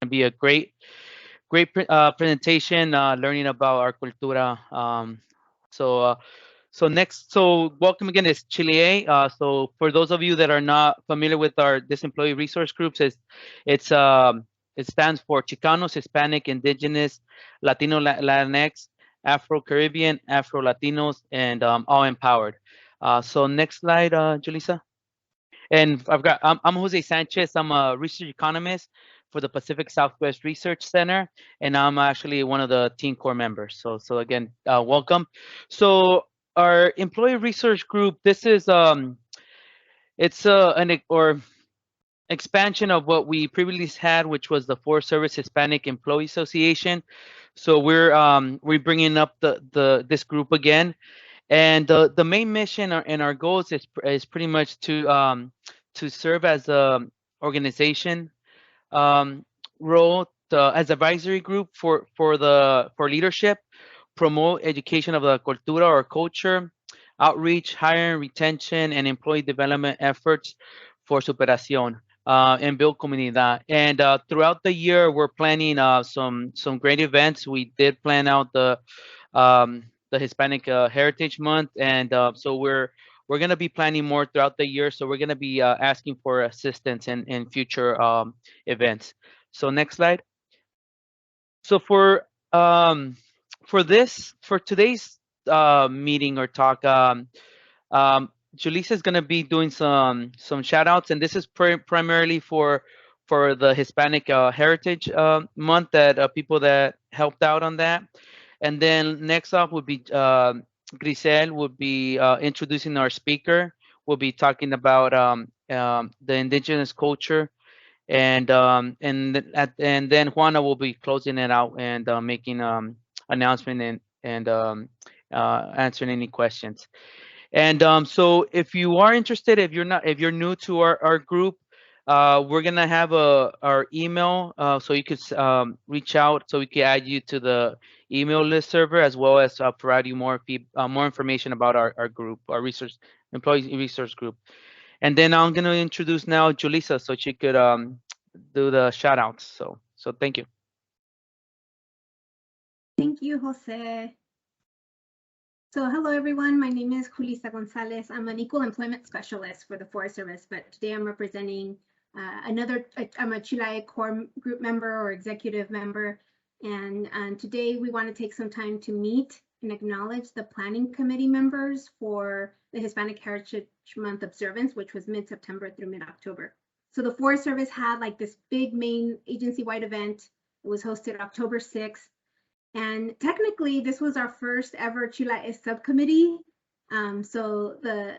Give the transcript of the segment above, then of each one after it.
be a great presentation, learning about our cultura. So welcome again. Is CHILAE. So for those of you that are not familiar with our this employee resource groups, it's it stands for Chicanos, Hispanic, Indigenous, Latino, Latinx, Afro Caribbean, Afro Latinos, and all empowered. So next slide, Julissa. And I'm Jose Sanchez. I'm a research economist for the Pacific Southwest Research Center, and I'm actually one of the team core members. So again, welcome. So our employee research group, this is it's an or expansion of what we previously had, which was the Forest Service Hispanic Employee Association. So we're bringing up this group again, and the main mission and our goals is pretty much to serve as a organization um, role as advisory group for leadership, promote education of the cultura or culture, outreach, hiring, retention, and employee development efforts for superación. And build comunidad. And throughout the year, we're planning some great events. We did plan out the Hispanic Heritage Month, and so we're going to be planning more throughout the year. So we're going to be asking for assistance in future events. So next slide. So for today's meeting or talk, Julissa is going to be doing some shout outs, and this is primarily for the Hispanic Heritage Month that people that helped out on that. And then next up would be Grisel would be introducing our speaker. We'll be talking about the indigenous culture, and then Juana will be closing it out and making announcement and answering any questions. And so if you are interested, if you're new to our group, we're gonna have our email, so you could reach out, so we can add you to the email list server, as well as provide you more information about our group, our research employee resource group. And then I'm gonna introduce now Julissa, so she could do the shout outs. So thank you. Thank you, Jose. So hello, everyone. My name is Julissa Gonzalez. I'm an equal employment specialist for the Forest Service, but today I'm representing I'm a CHILAE core group member or executive member. And today we want to take some time to meet and acknowledge the planning committee members for the Hispanic Heritage Month observance, which was mid-September through mid-October. So the Forest Service had like this big main agency-wide event. It was hosted October 6th. And technically, this was our first ever CHILAE subcommittee. So the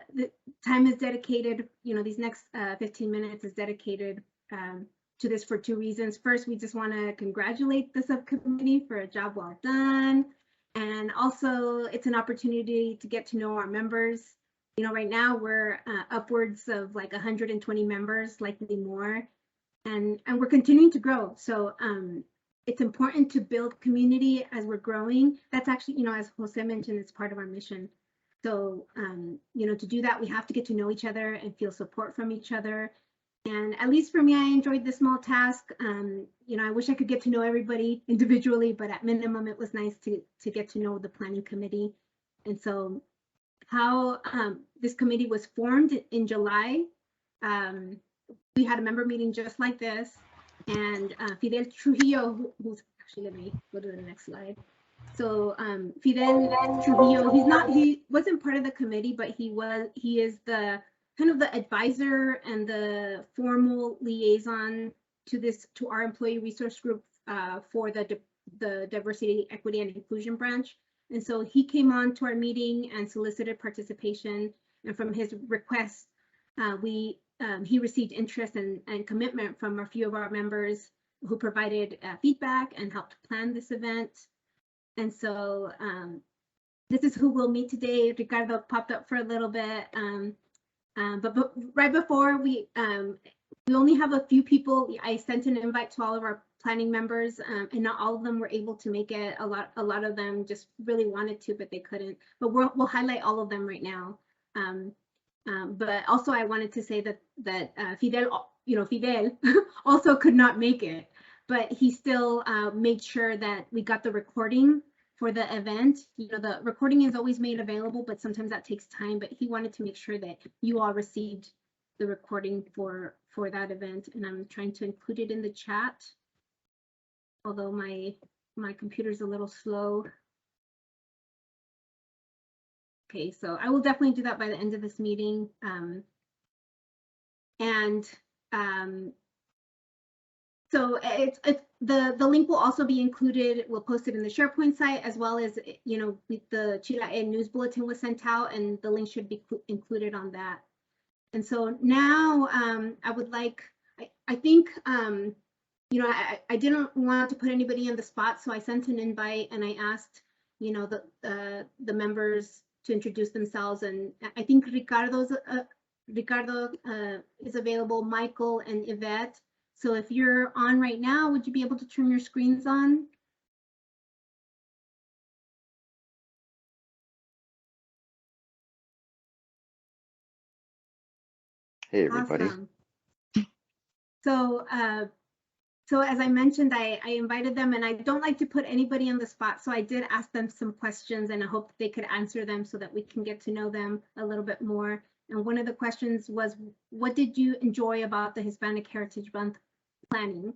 time is dedicated, these next 15 minutes is dedicated to this for two reasons. First, we just want to congratulate the subcommittee for a job well done. And also, it's an opportunity to get to know our members. Right now we're upwards of like 120 members, likely more, and we're continuing to grow. So it's important to build community as we're growing. That's actually, as Jose mentioned, it's part of our mission. So, to do that, we have to get to know each other and feel support from each other. And at least for me, I enjoyed this small task. I wish I could get to know everybody individually, but at minimum, it was nice to get to know the planning committee. And so how this committee was formed in July, we had a member meeting just like this. And Fidel Trujillo, who's actually, let me go to the next slide. So Fidel Trujillo, he wasn't part of the committee, but he is the kind of the advisor and the formal liaison to our employee resource group for the diversity, equity, and inclusion branch. And so he came on to our meeting and solicited participation. And from his request, he received interest and commitment from a few of our members who provided feedback and helped plan this event. And so this is who we'll meet today. Ricardo popped up for a little bit, but right before we only have a few people. I sent an invite to all of our planning members, and not all of them were able to make it. A lot of them just really wanted to, but they couldn't. But we'll highlight all of them right now. But also I wanted to say that Fidel, Fidel also could not make it. but he still made sure that we got the recording for the event. You know, the recording is always made available, but sometimes that takes time. But he wanted to make sure that you all received the recording for that event, and I'm trying to include it in the chat. Although my computer's a little slow. Okay, so I will definitely do that by the end of this meeting. So the link will also be included. We'll post it in the SharePoint site, as well as, you know, the CHILAE news bulletin was sent out, and the link should be included on that. And so now I would like, I think, you know, I didn't want to put anybody on the spot, so I sent an invite and I asked, you know, the members to introduce themselves. And I think Ricardo is available, Michael and Yvette. So if you're on right now, would you be able to turn your screens on? Hey, everybody. Awesome. So, so as I mentioned, I invited them, and I don't like to put anybody on the spot. So I did ask them some questions, and I hope they could answer them so that we can get to know them a little bit more. And one of the questions was, what did you enjoy about the Hispanic Heritage Month planning?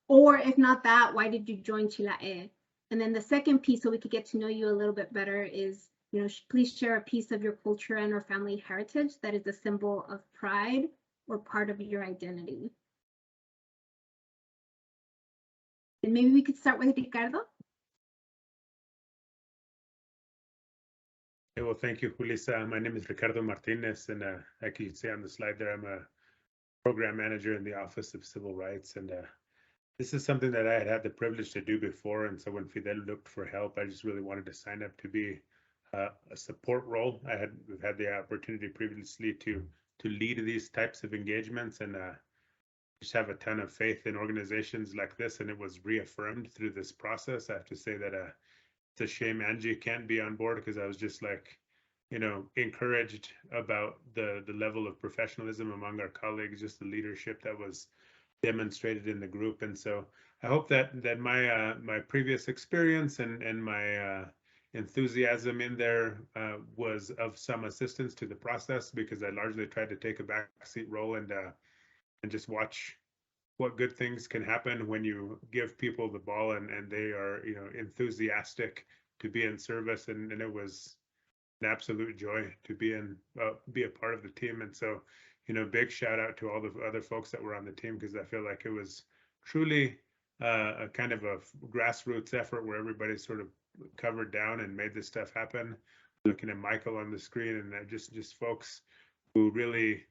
Or if not that, why did you join CHILAE? And then the second piece, so we could get to know you a little bit better, is, you know, please share a piece of your culture and or family heritage that is a symbol of pride or part of your identity. And maybe we could start with Ricardo. Okay, well, thank you, Julissa. My name is Ricardo Martinez, and like you see on the slide there, I'm a program manager in the Office of Civil Rights. And this is something that I had the privilege to do before. And so when Fidel looked for help, I just really wanted to sign up to be a support role. We've had the opportunity previously to lead these types of engagements, and just have a ton of faith in organizations like this. And it was reaffirmed through this process. I have to say that it's a shame Angie can't be on board, because I was just like, you know, encouraged about the level of professionalism among our colleagues, just the leadership that was demonstrated in the group. And so I hope that my my previous experience and my enthusiasm in there was of some assistance to the process, because I largely tried to take a backseat role and just watch what good things can happen when you give people the ball and they are, you know, enthusiastic to be in service. And it was an absolute joy to be a part of the team. And so, you know, big shout out to all the other folks that were on the team, because I feel like it was truly a kind of a grassroots effort where everybody sort of covered down and made this stuff happen. Looking at Michael on the screen, and just folks who really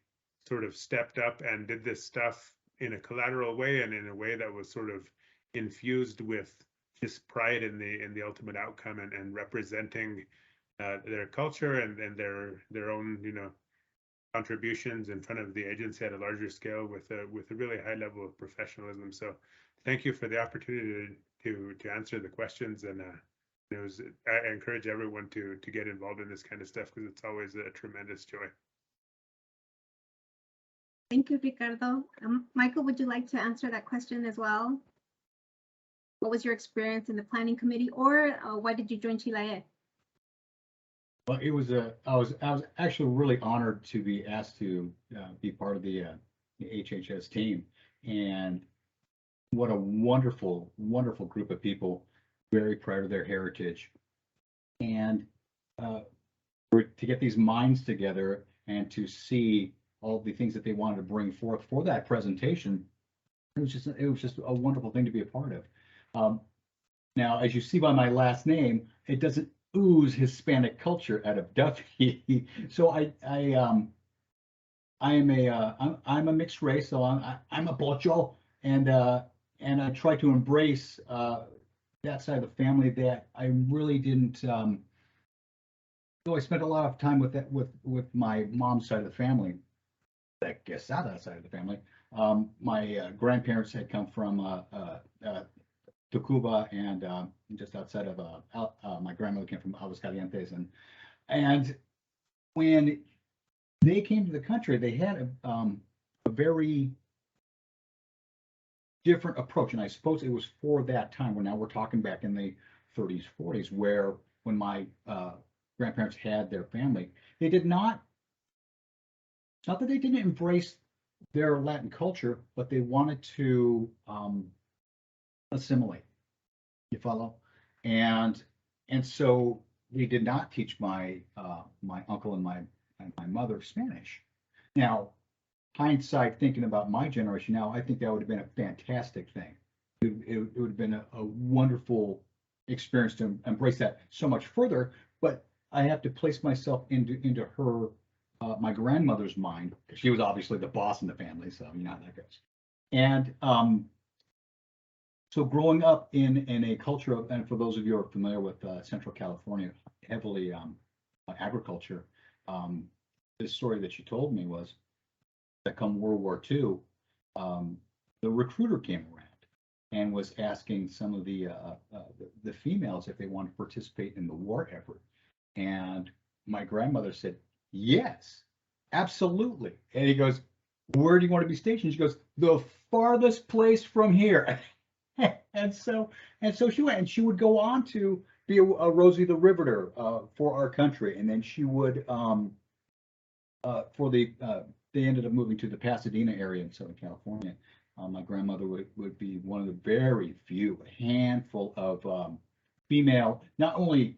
sort of stepped up and did this stuff in a collateral way, and in a way that was sort of infused with just pride in the ultimate outcome, and representing their culture and their own, you know, contributions in front of the agency at a larger scale with a really high level of professionalism. So thank you for the opportunity to answer the questions. And I encourage everyone to get involved in this kind of stuff, because it's always a tremendous joy. Thank you, Ricardo. Michael, would you like to answer that question as well? What was your experience in the planning committee, or why did you join CHILAE? Well, it was I was actually really honored to be asked to be part of the HHS team, and what a wonderful group of people, very proud of their heritage, and to get these minds together and to see all the things that they wanted to bring forth for that presentation. It was just a wonderful thing to be a part of. Now, as you see by my last name, it doesn't ooze Hispanic culture out of Duffy. So I'm a mixed race, so I'm a Pocho, and I try to embrace that side of the family that I really didn't. Though I spent a lot of time with my mom's side of the family, that Quesada side of the family. My grandparents had come from Tacuba, and just outside of my grandmother came from Aguascalientes, and when they came to the country, they had a very different approach. And I suppose it was for that time when now we're talking back in the 30s, 40s, where when my grandparents had their family, they did not, not that they didn't embrace their Latin culture, but they wanted to assimilate. You follow? And so they did not teach my my uncle and my mother Spanish. Now, hindsight, thinking about my generation now, I think that would have been a fantastic thing. It would have been a wonderful experience to embrace that so much further. But I have to place myself into her, my grandmother's mind, because she was obviously the boss in the family, so you know how that goes. And so growing up in a culture of, and for those of you who are familiar with Central California, heavily agriculture, this story that she told me was that come World War II, the recruiter came around and was asking some of the females if they wanted to participate in the war effort. And my grandmother said, yes, absolutely. And he goes, where do you want to be stationed? She goes, the farthest place from here. and so she went, and she would go on to be a Rosie the Riveter for our country. And then she would, they ended up moving to the Pasadena area in Southern California. My grandmother would be one of the very few, a handful of female, not only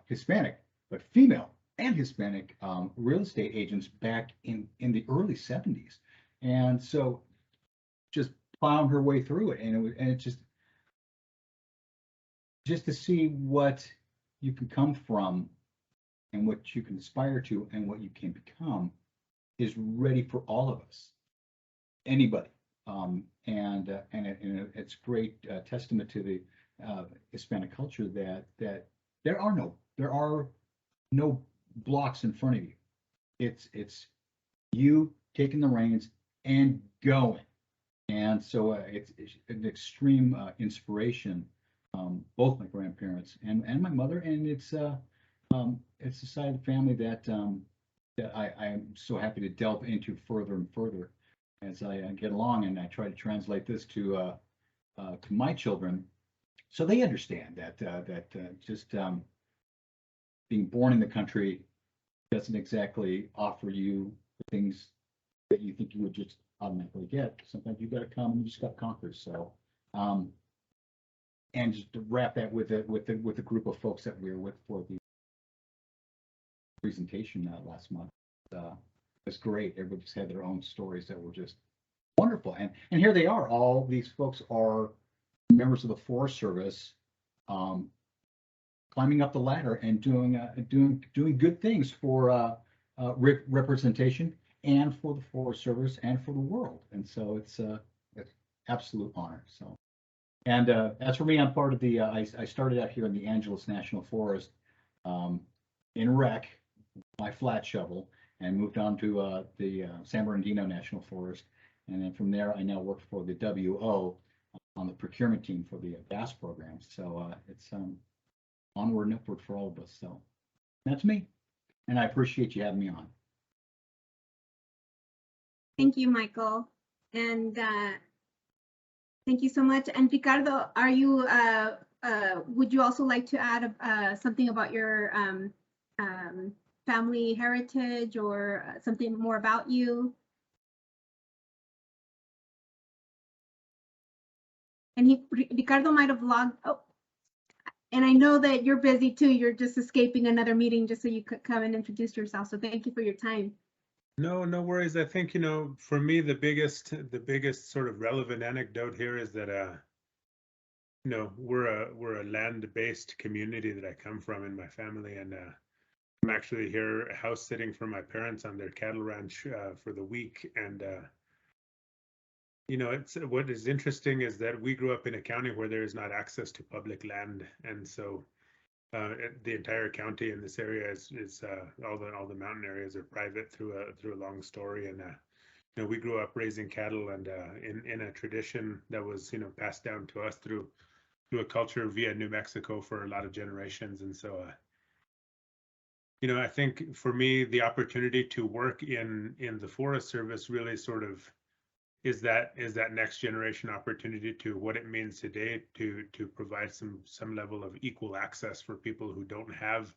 Hispanic, but female and Hispanic real estate agents back in the early 70s. And so just plowing her way through it. And it's just to see what you can come from and what you can aspire to and what you can become is ready for all of us, anybody. And it's great testament to the Hispanic culture that there are no blocks in front of you. It's you taking the reins and going. And so it's an extreme inspiration, both my grandparents and my mother, and it's a side of the family that I am so happy to delve into further and further as I get along, and I try to translate this to my children, so they understand that just being born in the country doesn't exactly offer you the things that you think you would just automatically get. Sometimes you got to come and you just got to conquer. So, and just to wrap that with the group of folks that we were with for the presentation last month, was great. Everybody just had their own stories that were just wonderful. And here they are. All these folks are members of the Forest Service, climbing up the ladder and doing good things for representation and for the Forest Service and for the world. And so it's absolute honor. So, and as for me, I'm part of the. I started out here in the Angeles National Forest in rec, my flat shovel, and moved on to the San Bernardino National Forest. And then from there, I now work for the WO on the procurement team for the bass program. So it's onward and upward for all of us. So that's me. And I appreciate you having me on. Thank you, Michael. And thank you so much. And Ricardo, are you, would you also like to add something about your family heritage or something more about you? And Ricardo might have logged, oh, and I know that you're busy too. You're just escaping another meeting just so you could come and introduce yourself. So thank you for your time. No worries. I think, for me, the biggest sort of relevant anecdote here is that, we're a land-based community that I come from in my family, and I'm actually here house sitting for my parents on their cattle ranch for the week. And it's what is interesting is that we grew up in a county where there is not access to public land, and so the entire county in this area is all the mountain areas are private through a long story. And we grew up raising cattle and in a tradition that was passed down to us through a culture via New Mexico for a lot of generations. And so I think for me, the opportunity to work in the Forest Service really sort of is that next generation opportunity to what it means today to provide some level of equal access for people who don't have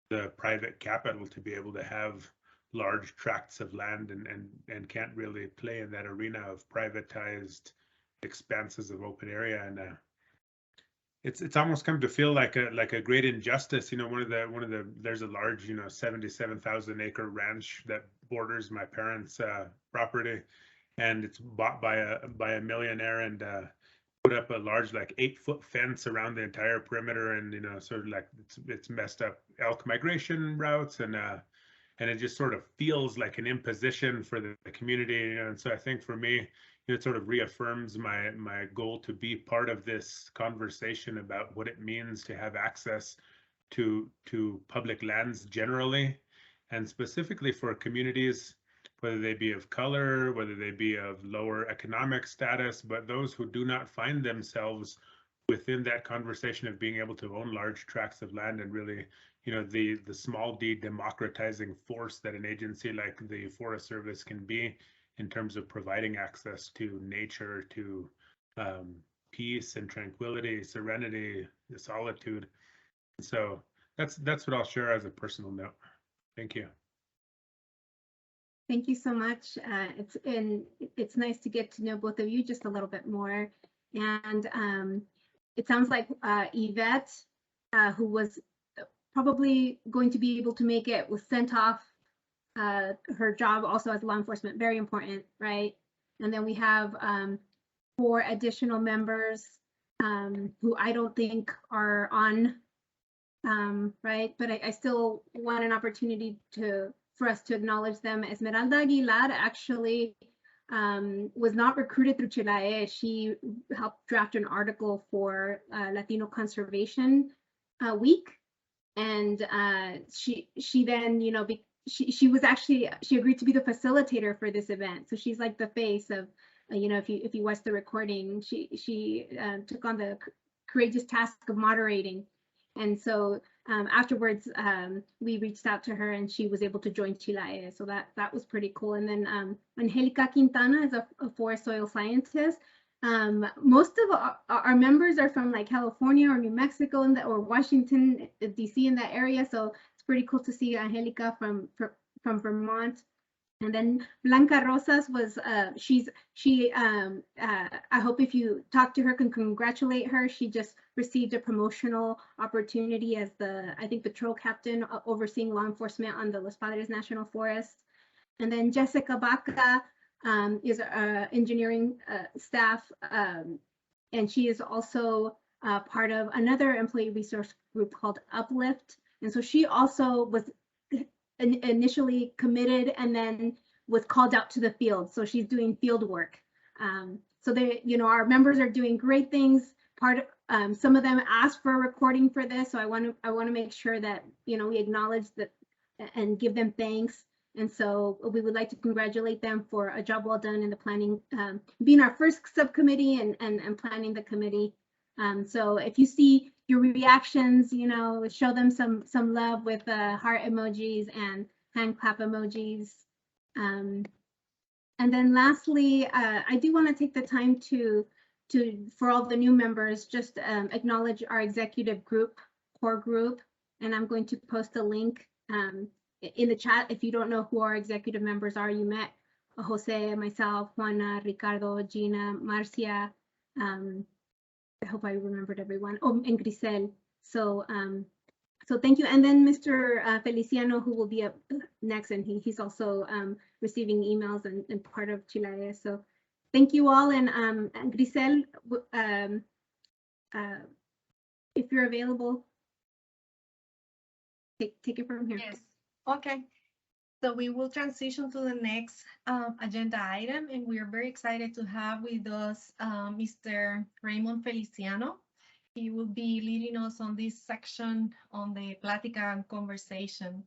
the private capital to be able to have large tracts of land and can't really play in that arena of privatized expanses of open area. And it's almost come to feel like a great injustice. You know, one of the there's a large 77,000 acre ranch that borders my parents' property, and it's bought by a millionaire and put up a large like 8-foot fence around the entire perimeter, and sort of like it's messed up elk migration routes, and it just sort of feels like an imposition for the community. And so I think for me, it sort of reaffirms my goal to be part of this conversation about what it means to have access to public lands generally, and specifically for communities, whether they be of color, whether they be of lower economic status, but those who do not find themselves within that conversation of being able to own large tracts of land, and really, the small d democratizing force that an agency like the Forest Service can be in terms of providing access to nature, to peace and tranquility, serenity, solitude. So that's what I'll share as a personal note. Thank you. Thank you so much. It's nice to get to know both of you just a little bit more. And it sounds like Yvette, who was probably going to be able to make it, was sent off her job also as law enforcement, very important, right? And then we have 4 additional members who I don't think are on, right? But I still want an opportunity for us to acknowledge them. Esmeralda Aguilar actually was not recruited through CHILAE. She helped draft an article for Latino Conservation Week, and she then, she agreed to be the facilitator for this event. So she's like the face of, if you watch the recording, she took on the courageous task of moderating. And so afterwards, we reached out to her and she was able to join CHILAE. So that was pretty cool. And then Angelica Quintana is a forest soil scientist. Most of our members are from like California or New Mexico or Washington, DC, in that area. So it's pretty cool to see Angelica from Vermont. And then Blanca Rosas was, I hope if you talk to her, can congratulate her. She just received a promotional opportunity as I think, patrol captain overseeing law enforcement on the Los Padres National Forest. And then Jessica Baca is engineering staff, and she is also part of another employee resource group called Uplift. And so she also was initially committed and then was called out to the field. So she's doing field work. So our members are doing great things. Some of them asked for a recording for this. So I want to make sure that, we acknowledge that and give them thanks. And so we would like to congratulate them for a job well done in the planning, being our first subcommittee and planning the committee. So if you see your reactions, show them some love with heart emojis and hand clap emojis. And then lastly, I do want to take the time to for all the new members, just acknowledge our executive core group, and I'm going to post a link in the chat. If you don't know who our executive members are, you met Jose, myself, Juana, Ricardo, Gina, Marcia. I hope I remembered everyone. Oh, and Grisel. So thank you. And then Mr. Feliciano, who will be up next, and he's also receiving emails and part of CHILAE. So thank you all. And Grisel, if you're available, take it from here. Yes. Okay. So we will transition to the next agenda item, and we are very excited to have with us Mr. Raymond Feliciano. He will be leading us on this section on the Plática conversation.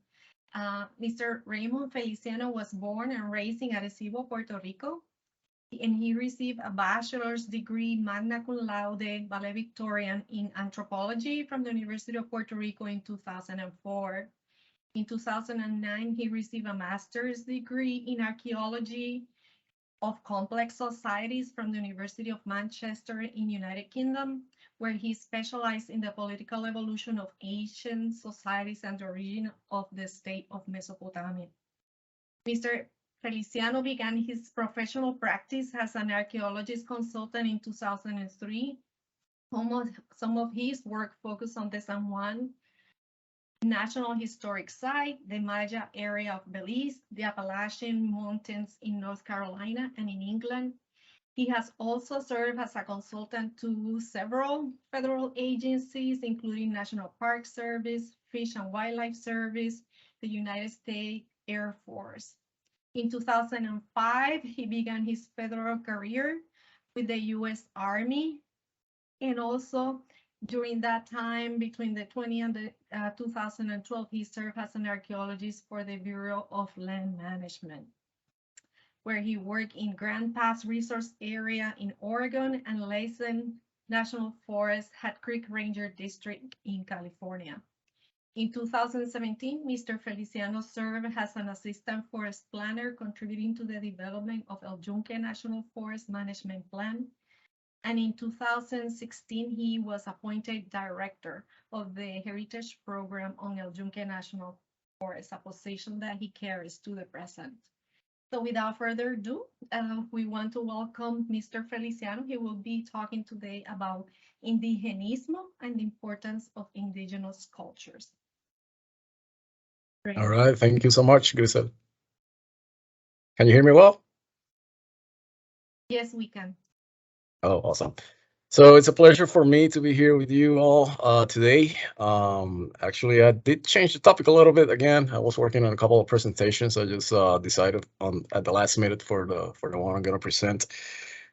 Mr. Raymond Feliciano was born and raised in Arecibo, Puerto Rico, and he received a bachelor's degree magna cum laude valedictorian in anthropology from the University of Puerto Rico in 2004. In 2009, he received a master's degree in archaeology, of Complex Societies from the University of Manchester in United Kingdom, where he specialized in the political evolution of ancient societies and the origin of the state of Mesopotamia. Mr. Feliciano began his professional practice as an archaeologist consultant in 2003. Some of his work focused on the San Juan National Historic Site, the Maya area of Belize, the Appalachian Mountains in North Carolina and in England. He has also served as a consultant to several federal agencies, including National Park Service, Fish and Wildlife Service, the United States Air Force. In 2005, he began his federal career with the U.S. Army, and also during that time, between the 20 and the 2012, he served as an archaeologist for the Bureau of Land Management, where he worked in Grand Pass Resource Area in Oregon and Lassen National Forest, Hat Creek Ranger District in California. In 2017, Mr. Feliciano served as an assistant forest planner, contributing to the development of El Yunque National Forest Management Plan. And in 2016, he was appointed director of the Heritage Program on El Yunque National Forest, a position that he carries to the present. So without further ado, we want to welcome Mr. Feliciano. He will be talking today about indigenismo and the importance of indigenous cultures. All right, thank you so much, Grisel. Can you hear me well? Yes, we can. Oh, awesome. So it's a pleasure for me to be here with you all today. Actually, I did change the topic a little bit again. I was working on a couple of presentations. I just decided on at the last minute for the one I'm gonna present.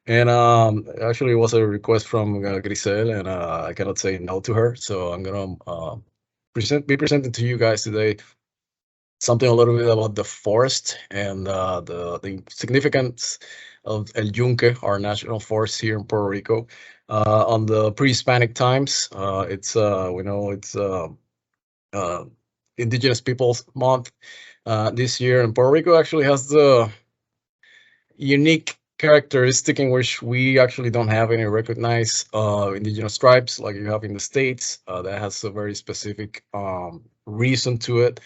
And actually, it was a request from Grisel, and I cannot say no to her. So I'm gonna be presenting to you guys today something a little bit about the forest and the significance of El Yunque, our national forest here in Puerto Rico. On the pre-Hispanic times, we know it's Indigenous Peoples Month this year, and Puerto Rico actually has the unique characteristic in which we actually don't have any recognized indigenous tribes like you have in the States. That has a very specific reason to it.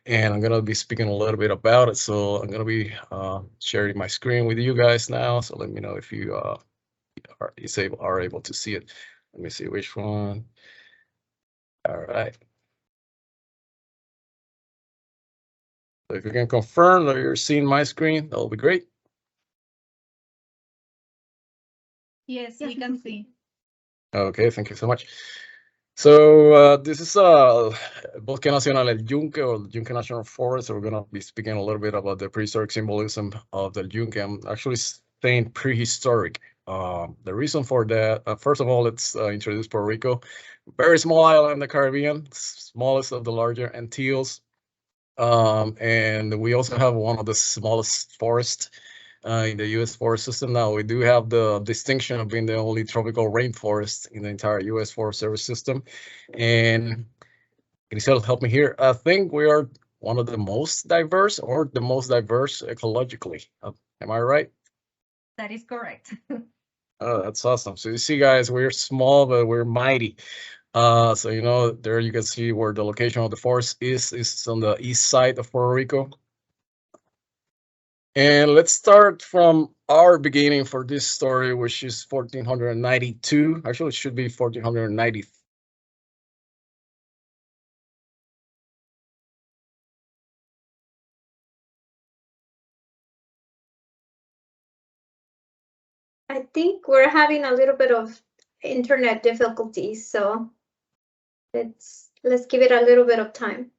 And I'm gonna be speaking a little bit about it. So I'm gonna be sharing my screen with you guys now. So let me know if you are able to see it. Let me see which one. All right. So if you can confirm that you're seeing my screen, that'll be great. Yes, we can see. Okay, thank you so much. So this is Bosque Nacional El Yunque, or the Yunque National Forest. So we're gonna be speaking a little bit about the prehistoric symbolism of the Yunque. I'm actually saying prehistoric. The reason for that, first of all, let's introduce Puerto Rico. Very small island in the Caribbean, smallest of the larger Antilles. And we also have one of the smallest forests in the U.S. forest system. Now, we do have the distinction of being the only tropical rainforest in the entire U.S. Forest Service system. And Grisel, help me here. I think we are one of the most diverse, or the most diverse ecologically. Am I right? That is correct. Oh, that's awesome. So you see, guys, we're small, but we're mighty. So, you know, there you can see where the location of the forest is. It's on the east side of Puerto Rico. And let's start from our beginning for this story, which is 1492. Actually, it should be 1490. I think we're having a little bit of internet difficulties, so let's give it a little bit of time.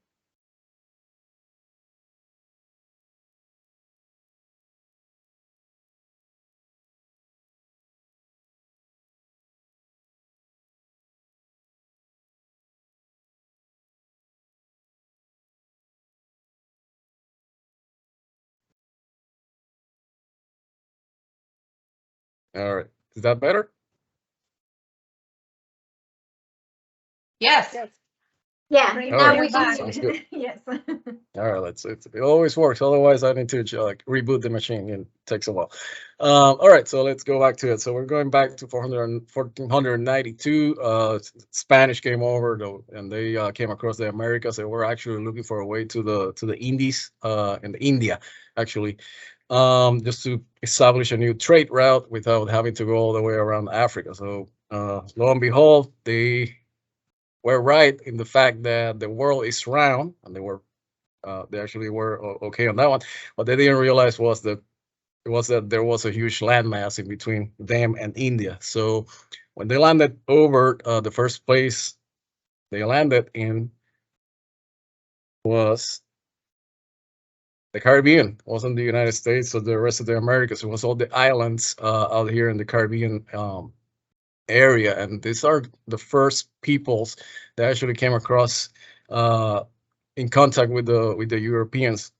All right, is that better? Yes. Yeah, Right, All now right, we can sounds hear good. it. Yes. All right, it always works. Otherwise, I need to like reboot the machine and it takes a while. All right, so let's go back to it. So we're going back to 1492. Spanish came over though, and they came across the Americas. They were actually looking for a way to the Indies and India, actually, just to establish a new trade route without having to go all the way around Africa. So lo and behold, they were right in the fact that the world is round, and they actually were okay on that one. What they didn't realize was that there was a huge landmass in between them and India. So when they landed over, the first place they landed in was the Caribbean. It wasn't the United States or the rest of the Americas. It was all the islands out here in the Caribbean area, and these are the first peoples that actually came across in contact with the Europeans.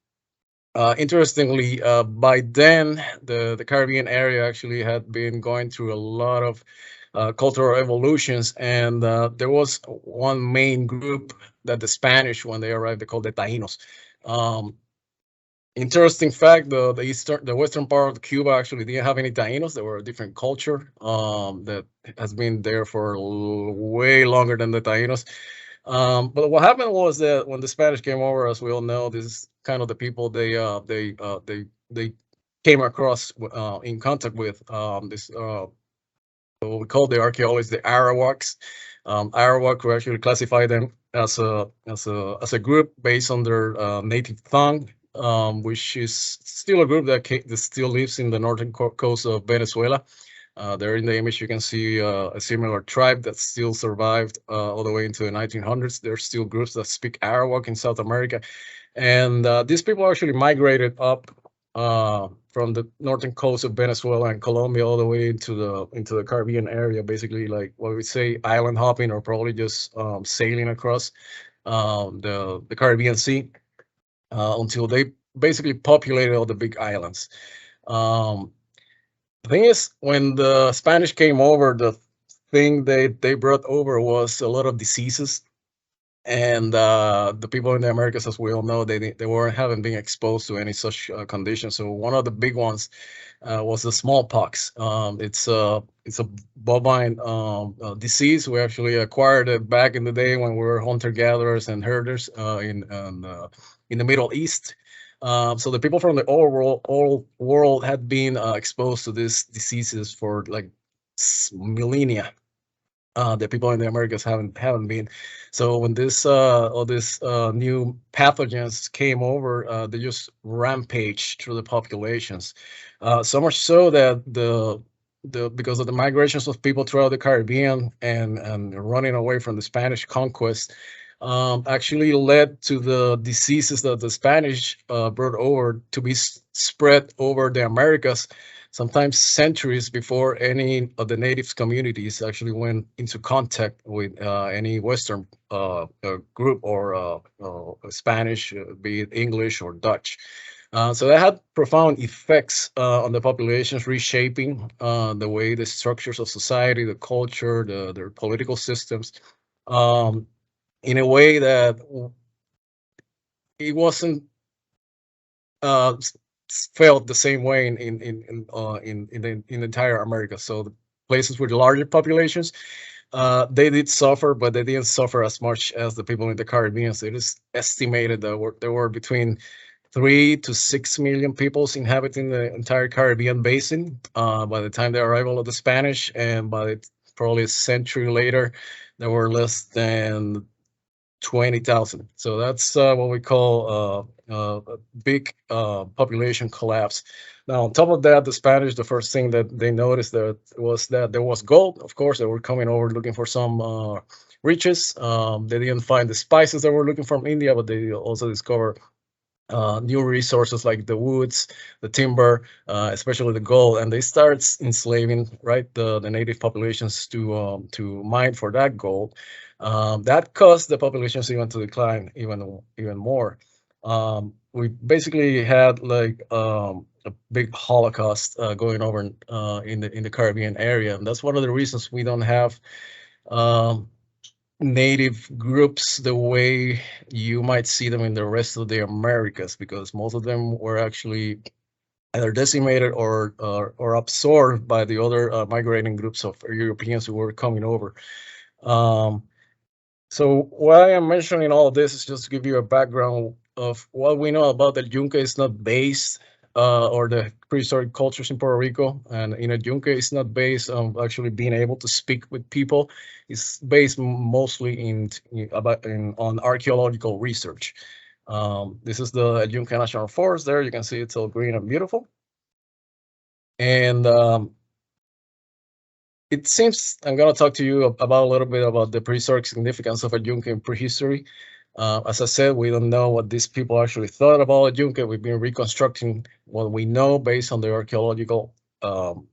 Interestingly, by then, the Caribbean area actually had been going through a lot of cultural evolutions, and there was one main group that the Spanish, when they arrived, they called the Taínos. Interesting fact: the western part of Cuba actually didn't have any Taínos. They were a different culture that has been there for way longer than the Taínos. But what happened was that when the Spanish came over, as we all know, this is kind of the people they came across in contact with this what we call the archaeologists the Arawaks. Arawak, we actually classify them as a group based on their native tongue, which is still a group that still lives in the northern coast of Venezuela. There in the image, you can see a similar tribe that still survived all the way into the 1900s. There's still groups that speak Arawak in South America. And these people actually migrated up from the northern coast of Venezuela and Colombia all the way into the Caribbean area, basically like what we say island hopping, or probably just sailing across the Caribbean Sea until they basically populated all the big islands. The thing is, when the Spanish came over, the thing they brought over was a lot of diseases, and the people in the Americas, as we all know, they haven't been exposed to any such conditions. So one of the big ones was the smallpox. It's a bovine disease. We actually acquired it back in the day when we were hunter gatherers and herders in the Middle East. So the people from the old world had been exposed to these diseases for like millennia. The people in the Americas haven't been. So when all these new pathogens came over, they just rampaged through the populations. So much so that because of the migrations of people throughout the Caribbean and running away from the Spanish conquest, actually led to the diseases that the Spanish brought over to be spread over the Americas, sometimes centuries before any of the native communities actually went into contact with any Western group or Spanish, be it English or Dutch. So that had profound effects on the populations, reshaping the way the structures of society, the culture, their political systems, in a way that it wasn't felt the same way in the entire America. So the places with larger populations, they did suffer, but they didn't suffer as much as the people in the Caribbean. So it is estimated that there were between 3 to 6 million peoples inhabiting the entire Caribbean basin by the time the arrival of the Spanish, and by probably a century later, there were less than 20,000. So that's what we call a big population collapse. Now, on top of that, the Spanish, the first thing that they noticed that there was gold. Of course, they were coming over looking for some riches. They didn't find the spices they were looking from India, but they also discovered new resources like the woods, the timber, especially the gold, and they start enslaving the native populations to mine for that gold. That caused the populations even to decline even more. We basically had like a big Holocaust going over in the Caribbean area, and that's one of the reasons we don't have native groups the way you might see them in the rest of the Americas, because most of them were actually either decimated or absorbed by the other migrating groups of Europeans who were coming over. So why I'm mentioning all of this is just to give you a background of what we know about the Yunque. Is not based, or the prehistoric cultures in Puerto Rico, and in a Yunque is not based on actually being able to speak with people. It's based mostly on archaeological research. This is the Yunque National Forest. There you can see it's all green and beautiful. And it seems I'm going to talk to you about a little bit about the prehistoric significance of a Yunque in prehistory. As I said, we don't know what these people actually thought about a Yunque. We've been reconstructing what we know based on the archaeological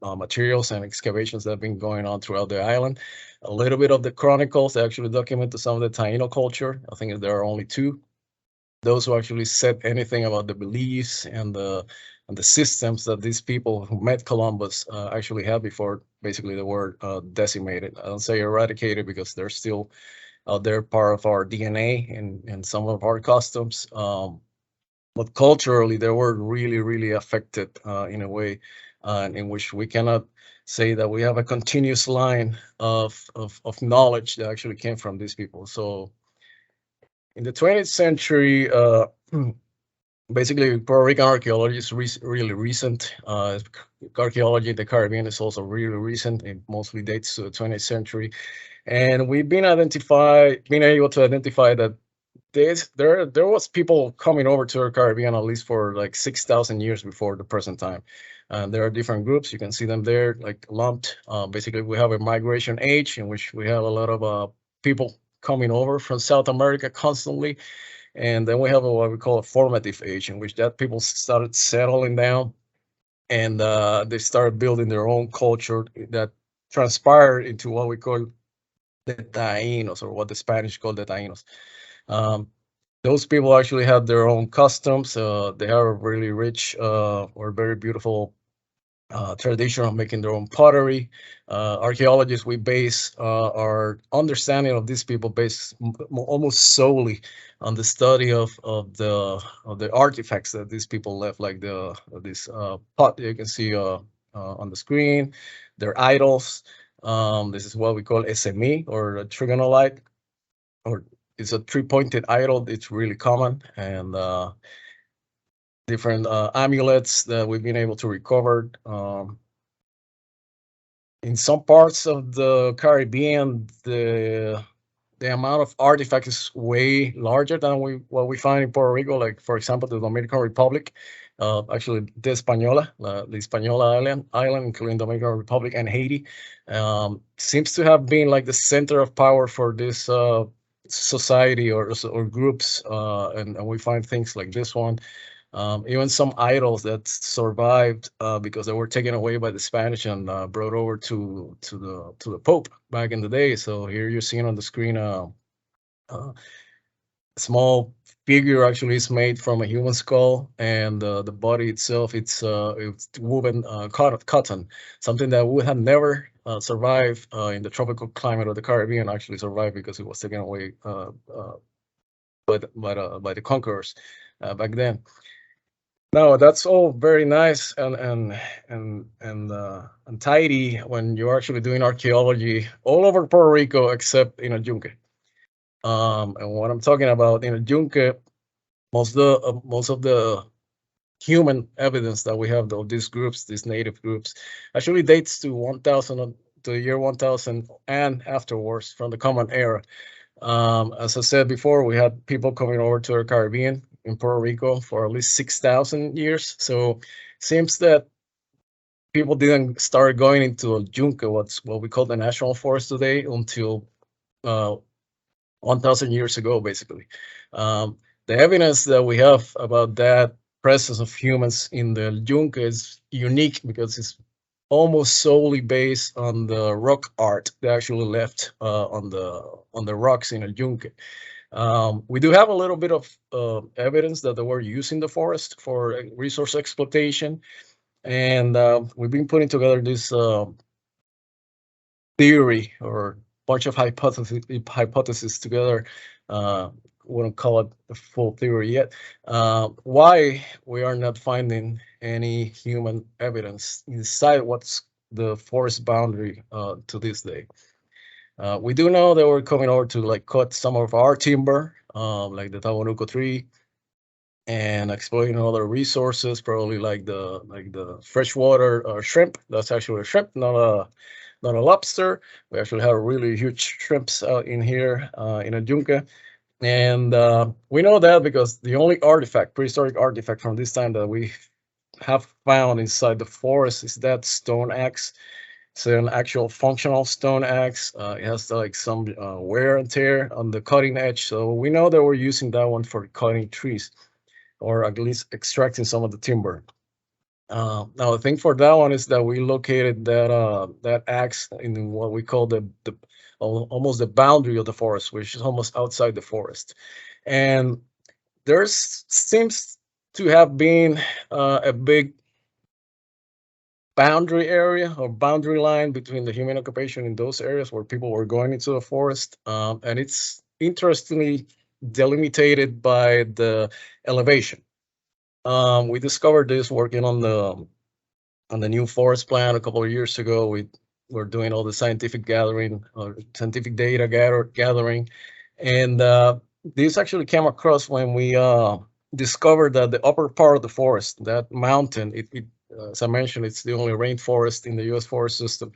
materials and excavations that have been going on throughout the island. A little bit of the chronicles that actually document some of the Taino culture. I think there are only two. Those who actually said anything about the beliefs and the systems that these people who met Columbus actually had before basically they were decimated. I don't say eradicated because they're still they're part of our DNA and some of our customs. But culturally, they were really, really affected in a way in which we cannot say that we have a continuous line of knowledge that actually came from these people. So in the 20th century, basically, Puerto Rican archaeology is really recent. Archaeology in the Caribbean is also really recent. It mostly dates to the 20th century. And we've been able to identify that there was people coming over to the Caribbean at least for like 6,000 years before the present time. And there are different groups. You can see them there, like lumped. Basically, we have a migration age in which we have a lot of people coming over from South America constantly. And then we have what we call a formative age, in which that people started settling down and they started building their own culture that transpired into what we call the Taínos, or what the Spanish call the Taínos. Those people actually had their own customs. They have a really rich or very beautiful tradition of making their own pottery. Archaeologists, we base our understanding of these people based almost solely on the study of the artifacts that these people left, like this pot you can see on the screen, their idols. This is what we call SME, or a trigonolite, or it's a three-pointed idol. It's really common, and different amulets that we've been able to recover. In some parts of the Caribbean, the amount of artifacts is way larger than what we find in Puerto Rico. Like, for example, the Dominican Republic, actually the Hispaniola island, including Dominican Republic and Haiti, seems to have been like the center of power for this society or groups, and we find things like this one. Even some idols that survived because they were taken away by the Spanish and brought over to the Pope back in the day. So here you're seeing on the screen a small figure actually is made from a human skull, and the body itself it's woven cotton, something that would have never survived in the tropical climate of the Caribbean. Actually survived because it was taken away by the conquerors back then. No, that's all very nice and tidy when you're actually doing archaeology all over Puerto Rico, except in a Yunque. And what I'm talking about in a Yunque, most of the human evidence that we have of these groups, these native groups, actually dates to 1000, to the year 1000 and afterwards, from the Common Era. As I said before, we had people coming over to the Caribbean in Puerto Rico for at least 6,000 years. So it seems that people didn't start going into Yunque, what we call the national forest today, until 1,000 years ago, basically. The evidence that we have about that presence of humans in the Yunque is unique because it's almost solely based on the rock art they actually left on the rocks in El Yunque. We do have a little bit of evidence that they were using the forest for resource exploitation, and we've been putting together this theory or bunch of hypotheses together. Wouldn't call it a full theory yet. Why we are not finding any human evidence inside what's the forest boundary to this day. We do know that we're coming over to like cut some of our timber, like the Tawanuco tree, and exploiting other resources, probably like the freshwater shrimp. That's actually a shrimp, not a lobster. We actually have really huge shrimps out in here in El Yunque. And we know that because the only prehistoric artifact from this time that we have found inside the forest is that stone axe. It's an actual functional stone axe. It has like some wear and tear on the cutting edge. So we know that we're using that one for cutting trees, or at least extracting some of the timber. Now the thing for that one is that we located that axe in what we call the almost the boundary of the forest, which is almost outside the forest. And there seems to have been a big boundary area or boundary line between the human occupation in those areas where people were going into the forest. And it's interestingly delimited by the elevation. We discovered this working on the new forest plan a couple of years ago. We were doing all the scientific gathering, scientific data gathering, and this actually came across when we discovered that the upper part of the forest, that mountain, as I mentioned, it's the only rainforest in the U.S. forest system.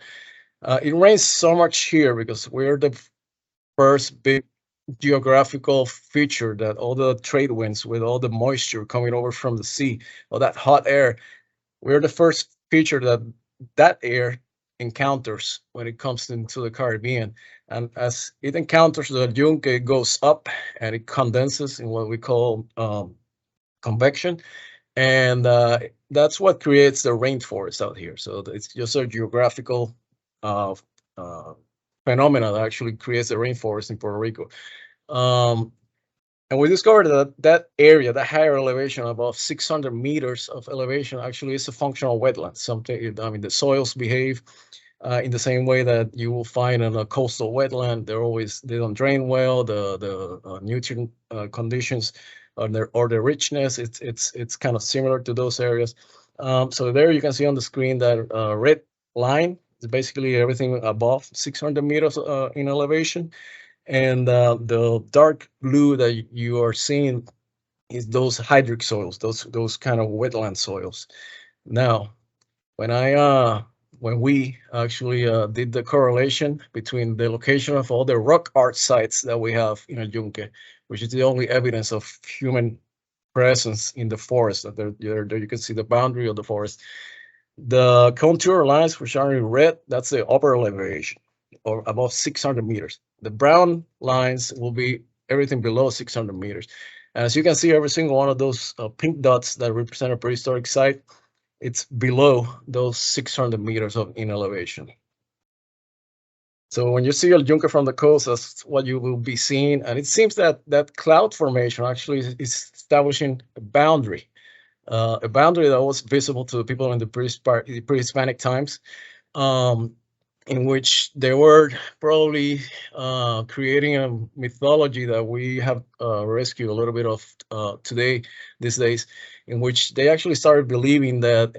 It rains so much here because we're the first big geographical feature that all the trade winds with all the moisture coming over from the sea, all that hot air, we're the first feature that air encounters when it comes into the Caribbean. And as it encounters the Yunque, it goes up and it condenses in what we call convection. And that's what creates the rainforest out here. So it's just a geographical phenomena that actually creates the rainforest in Puerto Rico. And we discovered that area, that higher elevation, above 600 meters of elevation, actually is a functional wetland. The soils behave in the same way that you will find in a coastal wetland. They don't drain well. The nutrient conditions or the richness, it's kind of similar to those areas. So there you can see on the screen that red line is basically everything above 600 meters in elevation. And the dark blue that you are seeing is those hydric soils, those kind of wetland soils. Now, when we actually did the correlation between the location of all the rock art sites that we have in El Yunque, which is the only evidence of human presence in the forest, there you can see the boundary of the forest. The contour lines, which are in red, that's the upper elevation, or above 600 meters. The brown lines will be everything below 600 meters. And as you can see, every single one of those pink dots that represent a prehistoric site, it's below those 600 meters in elevation. So when you see El Yunque from the coast, that's what you will be seeing. And it seems that that cloud formation actually is establishing a boundary that was visible to the people in the pre-Hispanic times, in which they were probably creating a mythology that we have rescued a little bit of these days, in which they actually started believing that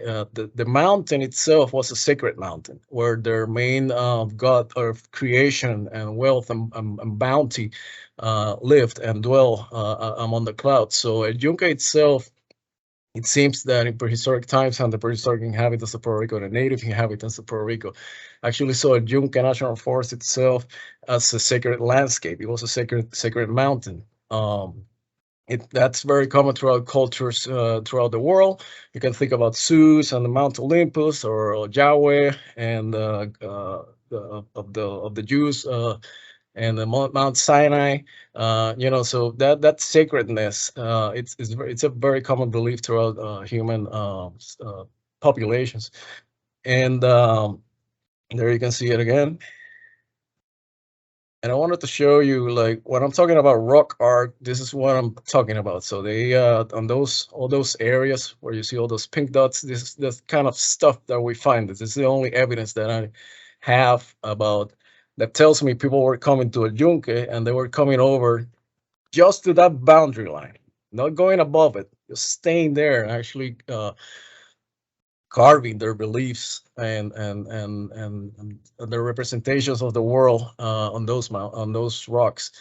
the mountain itself was a sacred mountain, where their main god of creation and wealth and bounty lived and dwell among the clouds. So El Yunque itself, it seems that in prehistoric times and the prehistoric inhabitants of Puerto Rico, the native inhabitants of Puerto Rico, actually saw El Yunque National Forest itself as a sacred landscape. It was a sacred mountain. That's very common throughout cultures throughout the world. You can think about Zeus and the Mount Olympus, or Yahweh and of the Jews. And the Mount Sinai, so that sacredness, it's a very common belief throughout human populations. And there you can see it again. And I wanted to show you, like, when I'm talking about rock art, this is what I'm talking about. So they on all those areas where you see all those pink dots, this kind of stuff that we find. This is the only evidence that I have about that tells me people were coming to El Yunque and they were coming over just to that boundary line, not going above it, just staying there and actually carving their beliefs and their representations of the world on those rocks.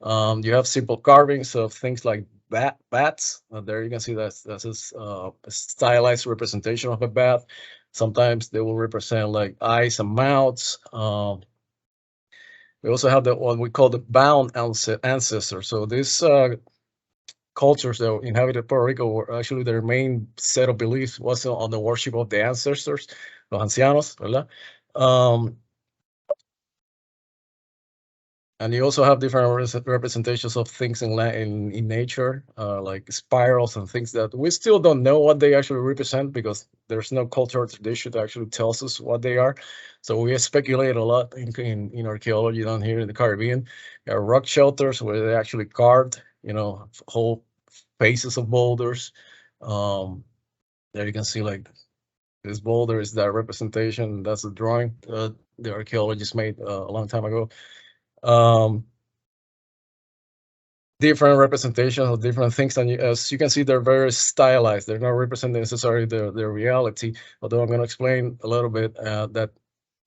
You have simple carvings of things like bats. There you can see that's a stylized representation of a bat. Sometimes they will represent like eyes and mouths. We also have the what we call the bound ancestor. So these cultures that inhabited Puerto Rico were actually their main set of beliefs was on the worship of the ancestors, los ancianos, ¿verdad? And you also have different representations of things in nature, like spirals and things that we still don't know what they actually represent because there's no cultural tradition that actually tells us what they are. So we speculate a lot in archaeology down here in the Caribbean. There are rock shelters where they actually carved, whole faces of boulders. There you can see like this boulder is that representation. That's a drawing the archaeologists made a long time ago. Different representations of different things, and as you can see, they're very stylized. They're not representing necessarily their reality, although I'm going to explain a little bit that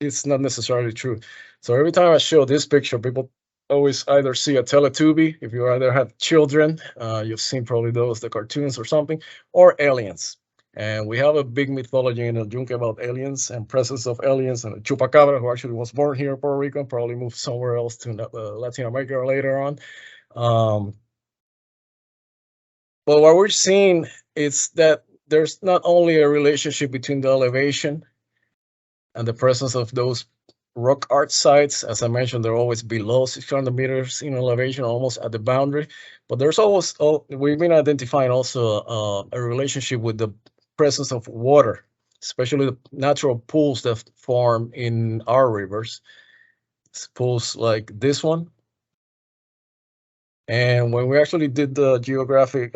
it's not necessarily true. So every time I show this picture, people always either see a Teletubby, if you either have children, you've seen probably those, the cartoons or something, or aliens. And we have a big mythology in El Yunque about aliens and presence of aliens, and Chupacabra, who actually was born here in Puerto Rico, probably moved somewhere else to Latin America later on. But what we're seeing is that there's not only a relationship between the elevation and the presence of those rock art sites. As I mentioned, they're always below 600 meters in elevation, almost at the boundary. But there's always, we've been identifying also a relationship with the presence of water, especially the natural pools that form in our rivers. It's pools like this one. And when we actually did the geographic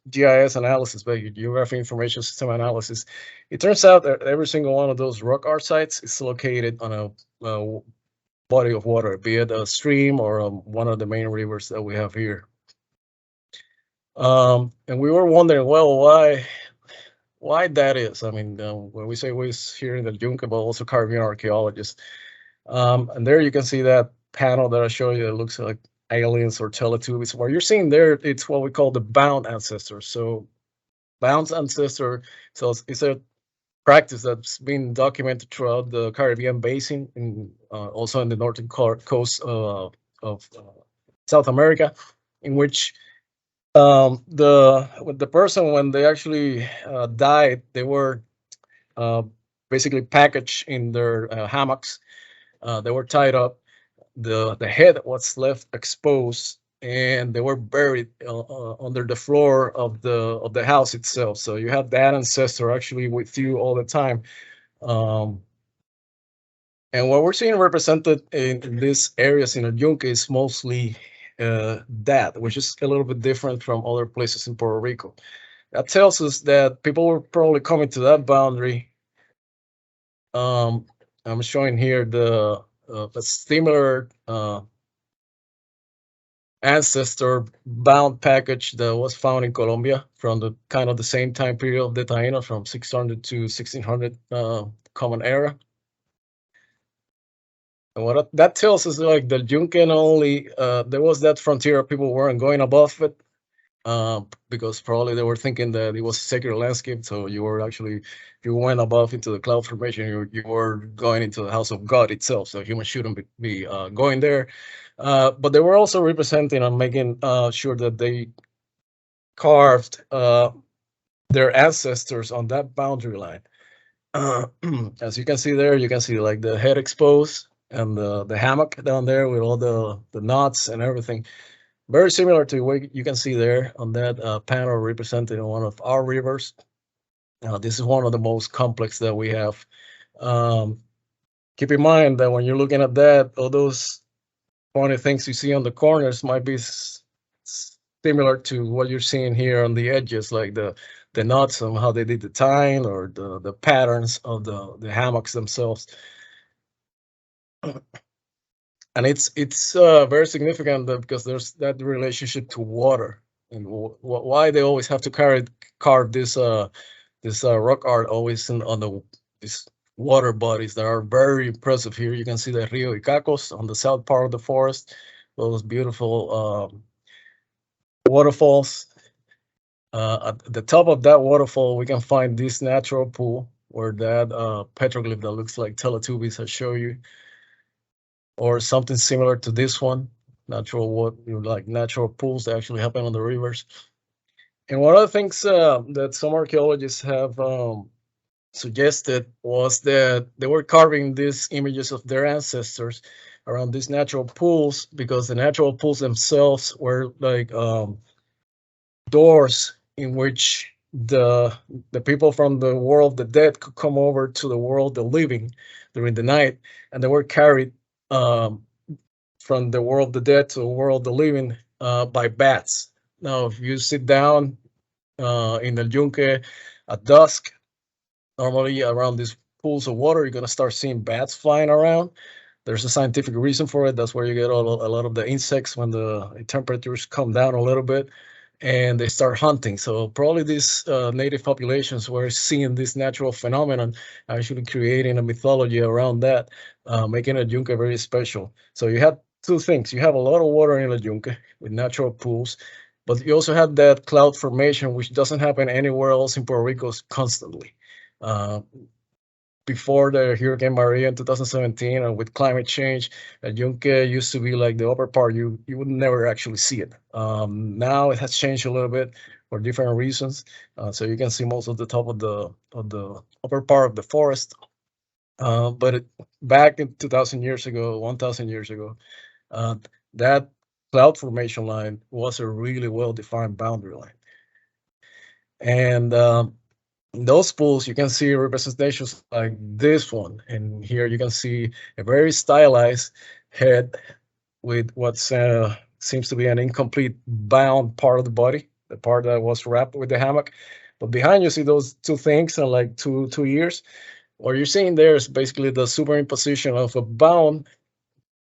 GIS analysis, geographic information system analysis, it turns out that every single one of those rock art sites is located on a body of water, be it a stream or one of the main rivers that we have here. And we were wondering, well, why that is. I mean, when we say we're here in the Yunque, but also Caribbean archaeologists. And there you can see that panel that I showed you. It looks like aliens or Teletubbies. What you're seeing there, it's what we call the bound ancestor. So bound ancestor, so it's a practice that's been documented throughout the Caribbean basin, and also in the northern coast of South America, in which the person, when they actually died, they were basically packaged in their hammocks. They were tied up. The head was left exposed, and they were buried under the floor of the house itself. So you have that ancestor actually with you all the time. And what we're seeing represented in these areas in El Yunque is mostly that, which is a little bit different from other places in Puerto Rico. That tells us that people were probably coming to that boundary. I'm showing here the a similar ancestor bound package that was found in Colombia from the kind of the same time period of the Taíno, from 600 to 1600 Common Era. And what that tells us, like the Yunque only, there was that frontier, people weren't going above it because probably they were thinking that it was a secular landscape. So you were actually, if you went above into the cloud formation, you were going into the house of God itself. So humans shouldn't be going there. But they were also representing and making sure that they carved their ancestors on that boundary line. As you can see there, you can see like the head exposed and the hammock down there with all the knots and everything. Very similar to what you can see there on that panel representing one of our rivers. This is one of the most complex that we have. Keep in mind that when you're looking at that, all those funny things you see on the corners might be similar to what you're seeing here on the edges, like the knots and how they did the tying, or the patterns of the hammocks themselves. and it's very significant because there's that relationship to water and why they always have to carve this rock art always on these water bodies that are very impressive. Here you can see the Rio Icacos on the south part of the forest, those beautiful waterfalls. At the top of that waterfall, we can find this natural pool where that petroglyph that looks like Teletubbies I show you, or something similar to this one, natural pools that actually happen on the rivers. And one of the things that some archaeologists have suggested was that they were carving these images of their ancestors around these natural pools because the natural pools themselves were like doors in which the people from the world of the dead could come over to the world of the living during the night, and they were carried from the world of the dead to the world of the living by bats. Now, if you sit down in El Yunque at dusk, normally around these pools of water, you're going to start seeing bats flying around. There's a scientific reason for it. That's where you get a lot of the insects when the temperatures come down a little bit and they start hunting. So probably these native populations were seeing this natural phenomenon, actually creating a mythology around that, making El Yunque very special. So you have two things. You have a lot of water in El Yunque with natural pools, but you also have that cloud formation, which doesn't happen anywhere else in Puerto Rico constantly. Before the Hurricane Maria in 2017 and with climate change, Yunque used to be like the upper part, you would never actually see it. Now it has changed a little bit for different reasons. So you can see most of the top of the upper part of the forest. But back in 2,000 years ago, 1,000 years ago, that cloud formation line was a really well-defined boundary line. And in those pools, you can see representations like this one. And here you can see a very stylized head with what seems to be an incomplete bound part of the body, the part that was wrapped with the hammock. But behind you see those two things and like two ears. What you're seeing there is basically the superimposition of a bound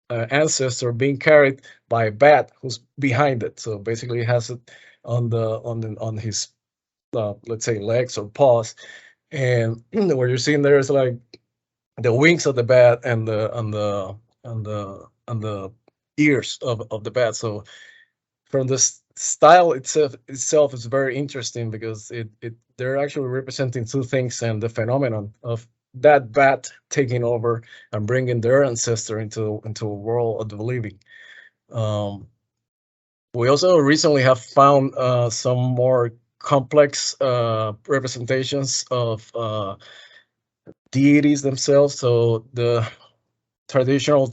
ancestor being carried by a bat who's behind it. So basically it has it on his let's say legs or paws, and what you're seeing there is like the wings of the bat and the ears of the bat. So from this style itself is very interesting because they're actually representing two things and the phenomenon of that bat taking over and bringing their ancestor into a world of the living. We also recently have found some more complex representations of deities themselves. So the traditional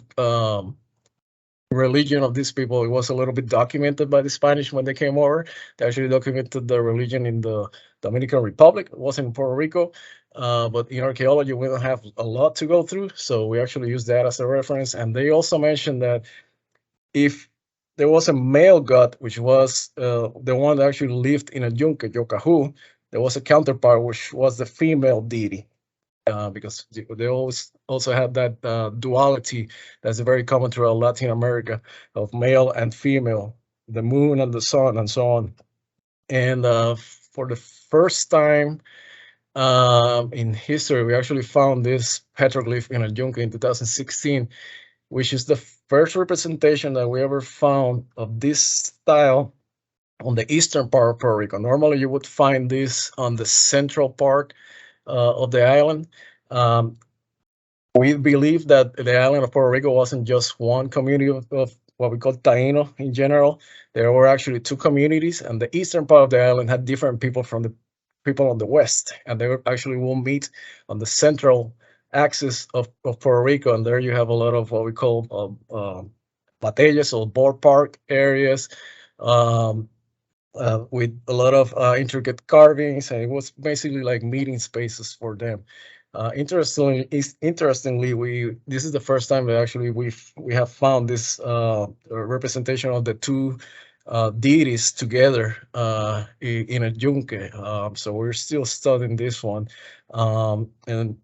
religion of these people, it was a little bit documented by the Spanish when they came over. They actually documented the religion in the Dominican Republic. It wasn't in Puerto Rico, but in archaeology, we don't have a lot to go through. So we actually use that as a reference. And they also mentioned that if there was a male god, which was the one that actually lived in a Yunque, Yokahu, there was a counterpart, which was the female deity. Because they always also have that duality that's very common throughout Latin America of male and female, the moon and the sun and so on. And for the first time in history, we actually found this petroglyph in El Yunque in 2016, which is the first representation that we ever found of this style on the eastern part of Puerto Rico. Normally, you would find this on the central part of the island. We believe that the island of Puerto Rico wasn't just one community of what we call Taino in general. There were actually two communities, and the eastern part of the island had different people from the people on the west, and they actually will meet on the central axis of Puerto Rico, and there you have a lot of what we call batallas or ballpark areas with a lot of intricate carvings, and it was basically like meeting spaces for them. Interestingly, this is the first time that actually we have found this representation of the two deities together in a yunque. So we're still studying this one, and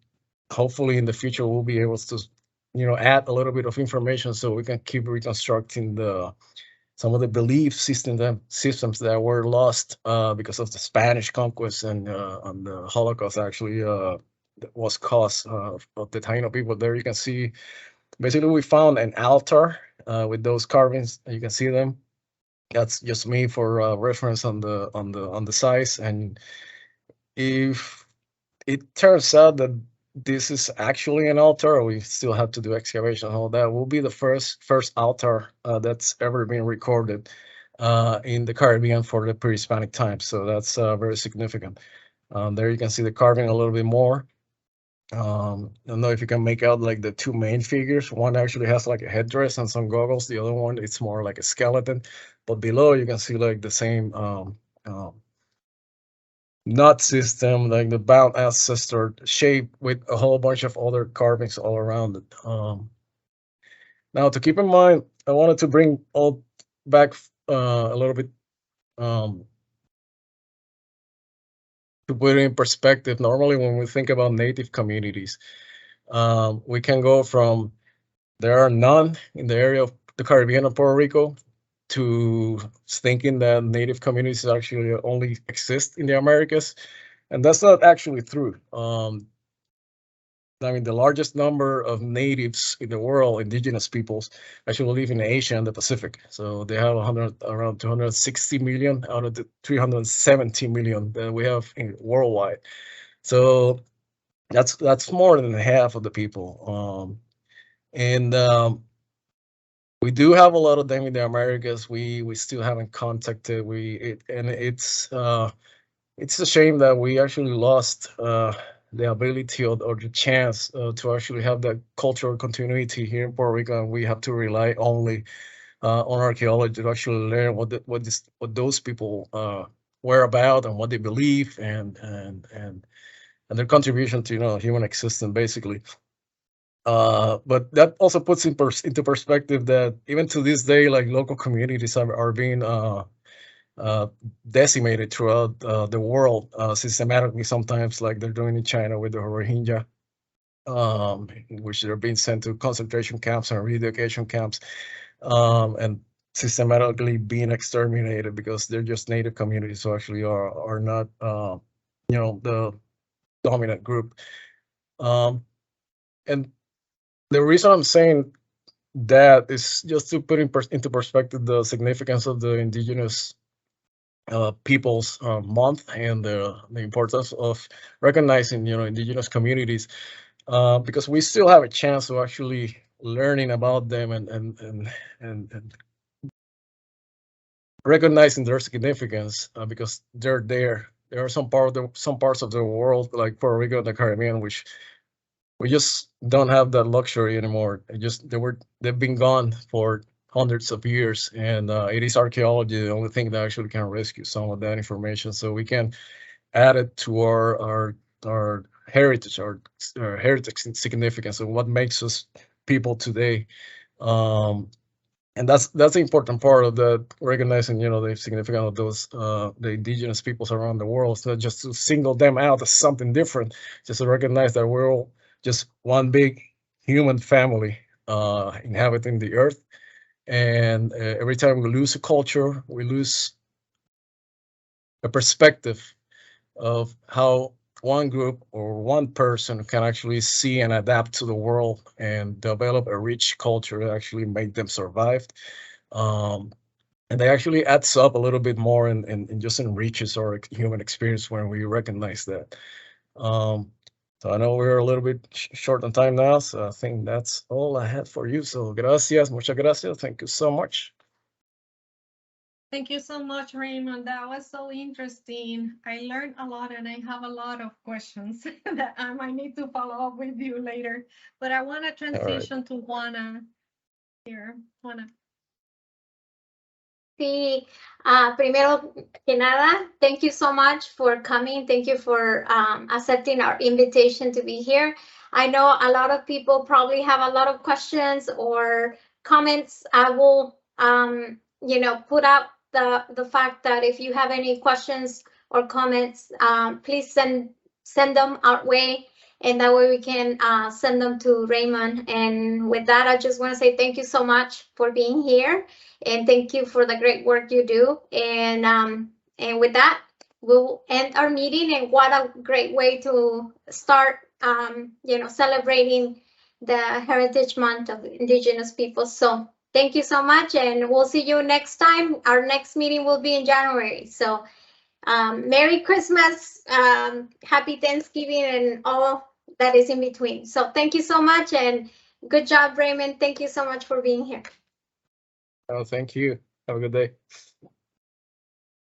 hopefully in the future we'll be able to add a little bit of information so we can keep reconstructing some of the belief systems that were lost because of the Spanish conquest and the Holocaust actually was caused of the Taino people. There you can see, basically we found an altar with those carvings. You can see them. That's just me for reference on the size. And if it turns out that this is actually an altar, we still have to do excavation. All that will be the first altar that's ever been recorded in the Caribbean for the pre-Hispanic times. So that's very significant. There you can see the carving a little bit more. I don't know if you can make out like the two main figures. One actually has like a headdress and some goggles. The other one, it's more like a skeleton. But below you can see like the same nut system, like the bound ancestor shape with a whole bunch of other carvings all around it. Now, to keep in mind, I wanted to bring all back a little bit to put it in perspective. Normally, when we think about native communities, we can go from there are none in the area of the Caribbean and Puerto Rico to thinking that native communities actually only exist in the Americas. And that's not actually true. I mean, the largest number of natives in the world, indigenous peoples, actually live in Asia and the Pacific. So they have around 260 million out of the 370 million that we have worldwide. So that's more than half of the people. We do have a lot of them in the Americas. We still haven't contacted. It's a shame that we actually lost the ability or the chance to actually have that cultural continuity here in Puerto Rico, and we have to rely only on archaeology to actually learn what those people were about and what they believe and their contribution to human existence, basically. But that also puts into perspective that even to this day, like local communities are being decimated throughout the world systematically, sometimes like they're doing in China with the Rohingya, which they're being sent to concentration camps and re-education camps, and systematically being exterminated because they're just native communities who actually are not the dominant group. And the reason I'm saying that is just to put into perspective the significance of the Indigenous Peoples Month and the importance of recognizing indigenous communities, because we still have a chance of actually learning about them and recognizing their significance, because they're there. There are some parts of the world like Puerto Rico and the Caribbean which we just don't have that luxury anymore. They've been gone for hundreds of years, and it is archaeology the only thing that actually can rescue some of that information, so we can add it to our heritage, our heritage significance, and what makes us people today. And that's the important part of that, recognizing the significance of those the indigenous peoples around the world. So just to single them out as something different, just to recognize that we're all just one big human family inhabiting the earth. And every time we lose a culture, we lose a perspective of how one group or one person can actually see and adapt to the world and develop a rich culture that actually make them survive. And they actually adds up a little bit more and just enriches our human experience when we recognize that. So I know we're a little bit short on time now, so I think that's all I had for you. So gracias, muchas gracias. Thank you so much. Thank you so much, Raymond. That was so interesting. I learned a lot and I have a lot of questions that I might need to follow up with you later. But I want to transition to Juana here. Juana. Sí, primero que nada, thank you so much for coming. Thank you for accepting our invitation to be here. I know a lot of people probably have a lot of questions or comments. I will, put out the fact that if you have any questions or comments, please send them our way. and that way we can send them to Raymond. And with that, I just want to say thank you so much for being here, and thank you for the great work you do. And with that, we'll end our meeting. And what a great way to start, celebrating the Heritage Month of Indigenous people. So thank you so much, and we'll see you next time. Our next meeting will be in January. So Merry Christmas, Happy Thanksgiving, and all that is in between. So thank you so much, and good job, Raymond. Thank you so much for being here. Thank you. Have a good day.